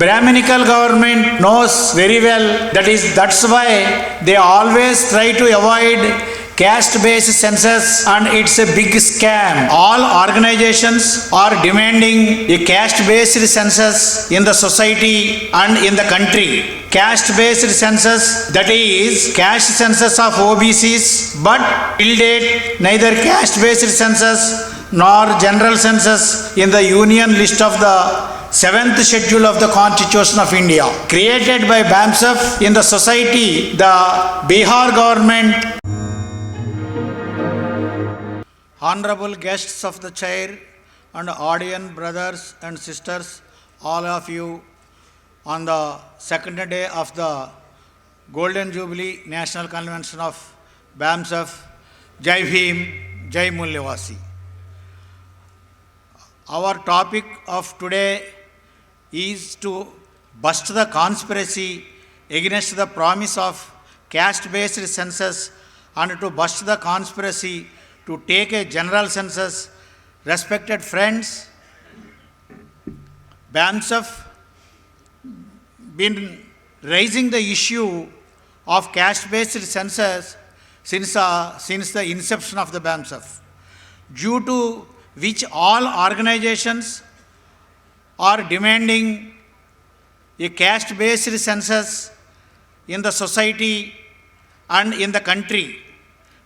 Brahminical government knows very well that's why they always try to avoid caste-based census, and it's a big scam. All organizations are demanding a caste-based census in the society and in the country. Caste-based census, that is caste census of OBCs, but till date neither caste-based census nor general census in the union list of the 7th schedule of the Constitution of India. Created by BAMCEF in the society, the Bihar government. Honorable guests of the chair and audience brothers and sisters, all of you on the second day of the Golden Jubilee National Convention of BAMCEF, Jai Bhim, Jai Mulnivasi. Our topic of today is to bust the conspiracy against the promise of caste-based census and to bust the conspiracy to take a general census. Respected friends, BAMCEF been raising the issue of caste-based census since the inception of the BAMCEF, due to which all organizations are demanding a caste-based census in the society and in the country.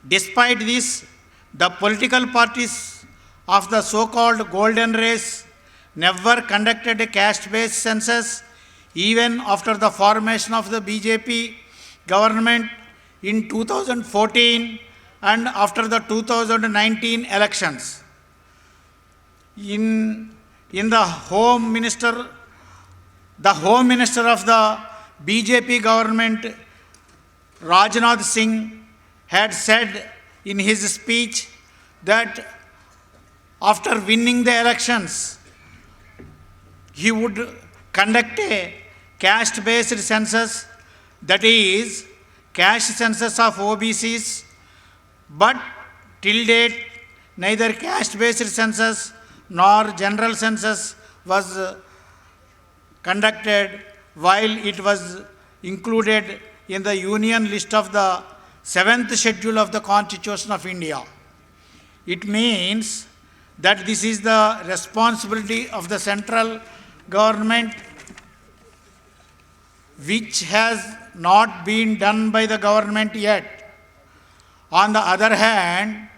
Despite this, the political parties of the so-called golden race never conducted a caste-based census even after the formation of the BJP government in 2014 and after the 2019 elections. In the Home Minister of the BJP government, Rajnath Singh, had said in his speech that after winning the elections, he would conduct a caste-based census, that is, caste census of OBCs, but till date, neither caste-based census nor general census was conducted, while it was included in the union list of the 7th schedule of the Constitution of India. It means that this is the responsibility of the central government, which has not been done by the government yet. On the other hand,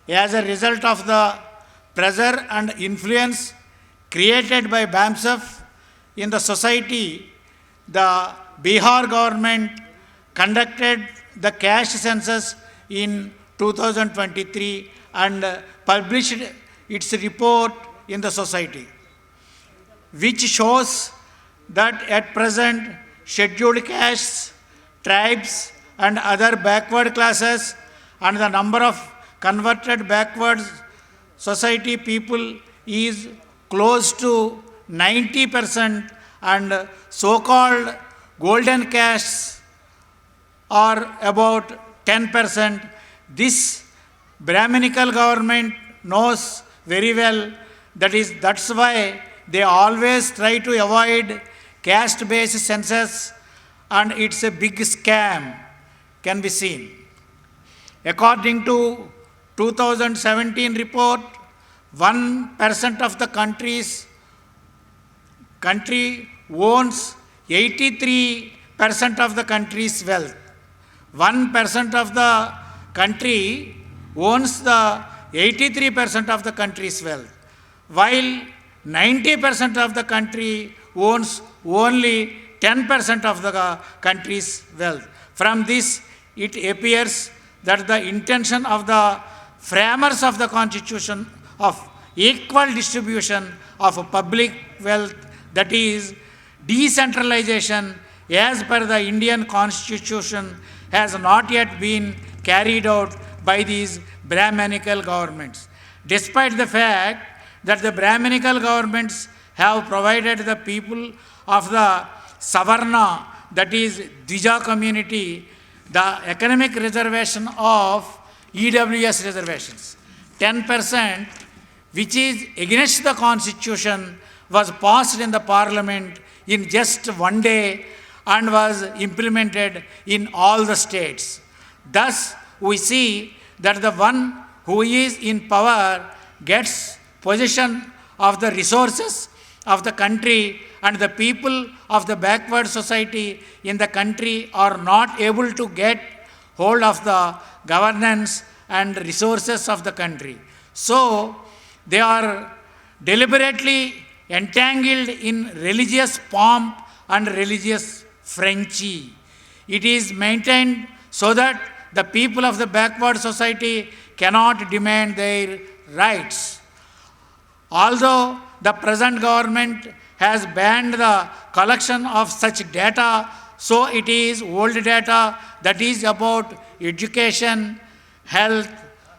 as a result of the pressure and influence created by BAMCEF in the society, the Bihar government conducted the caste census in 2023 and published its report in the society, which shows that at present scheduled castes, tribes and other backward classes and the number of converted backward society people is close to 90%, and so-called golden castes are about 10%. This Brahminical government knows very well that's why they always try to avoid caste-based census, and it's a big scam can be seen. According to 2017 report, 1% of the country owns 83% of the country's wealth. 1% of the country owns the 83% of the country's wealth, while 90% of the country owns only 10% of the country's wealth. From this, it appears that the intention of the framers of the Constitution of equal distribution of public wealth, that is, decentralization as per the Indian Constitution, has not yet been carried out by these Brahminical governments. Despite the fact that the Brahminical governments have provided the people of the Savarna, that is Dvija community, the economic reservation of EWS reservations. 10%, which is against the Constitution, was passed in the Parliament in just one day and was implemented in all the states. Thus, we see that the one who is in power gets possession of the resources of the country, and the people of the backward society in the country are not able to get hold of the governance and resources of the country. So, they are deliberately entangled in religious pomp and religious frenzy. It is maintained so that the people of the backward society cannot demand their rights. Although the present government has banned the collection of such data, so it is old data that is about education, health,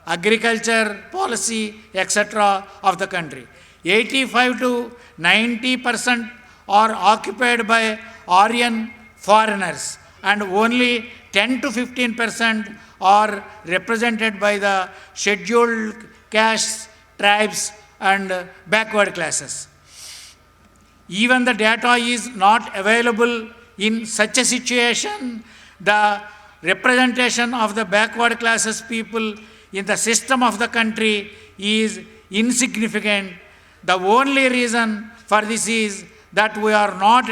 agriculture, policy, etc. of the country. 85 to 90% are occupied by Aryan foreigners, and only 10 to 15% are represented by the scheduled castes, tribes, and backward classes. Even the data is not available in such a situation. The representation of the backward classes people in the system of the country is insignificant. The only reason for this is that we are not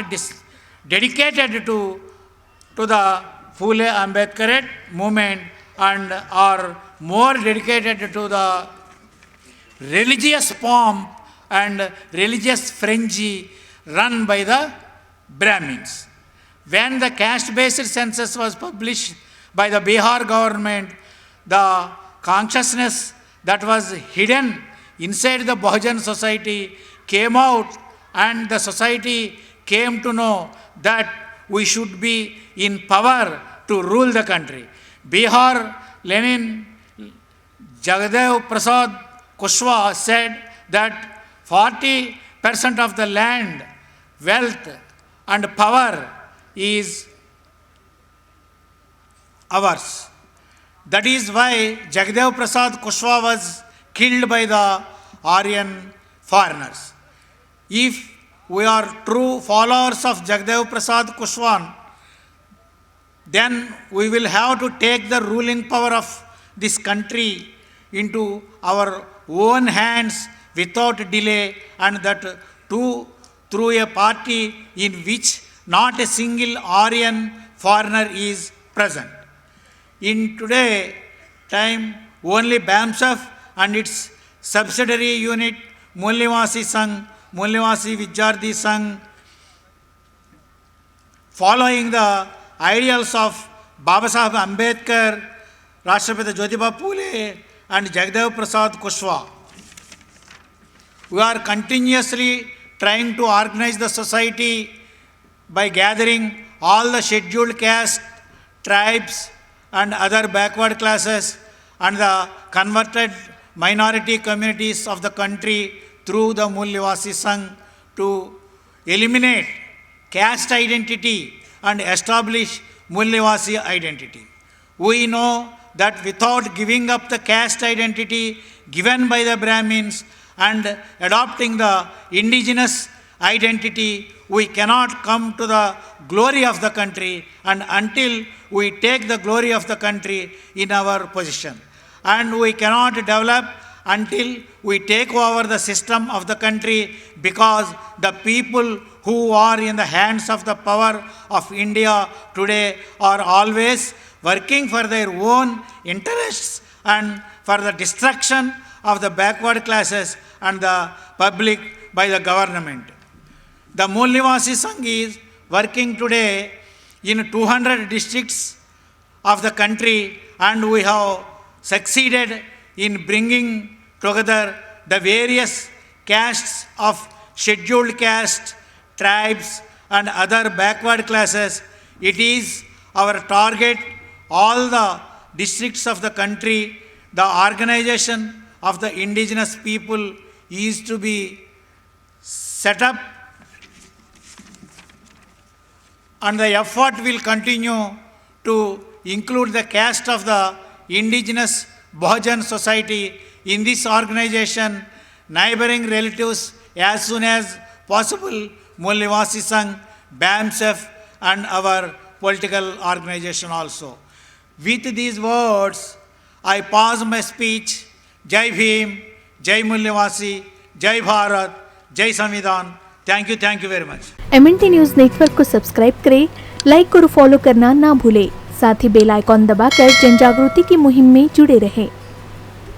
dedicated to the Phule Ambedkar movement and are more dedicated to the religious pomp and religious frenzy run by the Brahmins. When the caste-based census was published by the Bihar government, the consciousness that was hidden inside the Bahujan society came out, and the society came to know that we should be in power to rule the country. Bihar, Lenin, Jagdev Prasad Kushwaha said that 40% of the land, wealth and power is ours. That is why Jagdev Prasad Kushwaha was killed by the Aryan foreigners. If we are true followers of Jagdev Prasad Kushwaha, then we will have to take the ruling power of this country into our own hands without delay, and that too through a party in which not a single Aryan foreigner is present. In today's time, only BAMCEF and its subsidiary unit Mulnivasi Sangh, Mulnivasi Vidyarthi Sangh, following the ideals of Babasaheb Ambedkar, Rashtrapiti Jyotiba Phule and Jagdev Prasad Kushwaha. We are continuously trying to organize the society by gathering all the scheduled caste, tribes and other backward classes and the converted minority communities of the country through the Mulnivasi Sangh to eliminate caste identity and establish Mulnivasi identity. We know that without giving up the caste identity given by the Brahmins and adopting the indigenous identity, we cannot come to the glory of the country, and until we take the glory of the country in our possession. And we cannot develop until we take over the system of the country, because the people who are in the hands of the power of India today are always working for their own interests and for the destruction of the backward classes and the public by the government. The Mulnivasi Sangh is working today in 200 districts of the country, and we have succeeded in bringing together the various castes of scheduled caste, tribes and other backward classes. It is our target, all the districts of the country, the organization of the indigenous people is to be set up, and the effort will continue to include the caste of the indigenous Bahujan society in this organization, neighboring relatives as soon as possible. Mulnivasi Sangh BAMCEF and our political organization also. With these words, I pause my speech. Jai Bhim, Jai Mulnivasi, Jai Bharat, Jai Samvidhan. Thank you very much. MNT news network को subscribe करें, like और follow करना ना भूलें। साथ ही bell icon दबाकर जन जागृति की मुहिम में जुड़े रहें।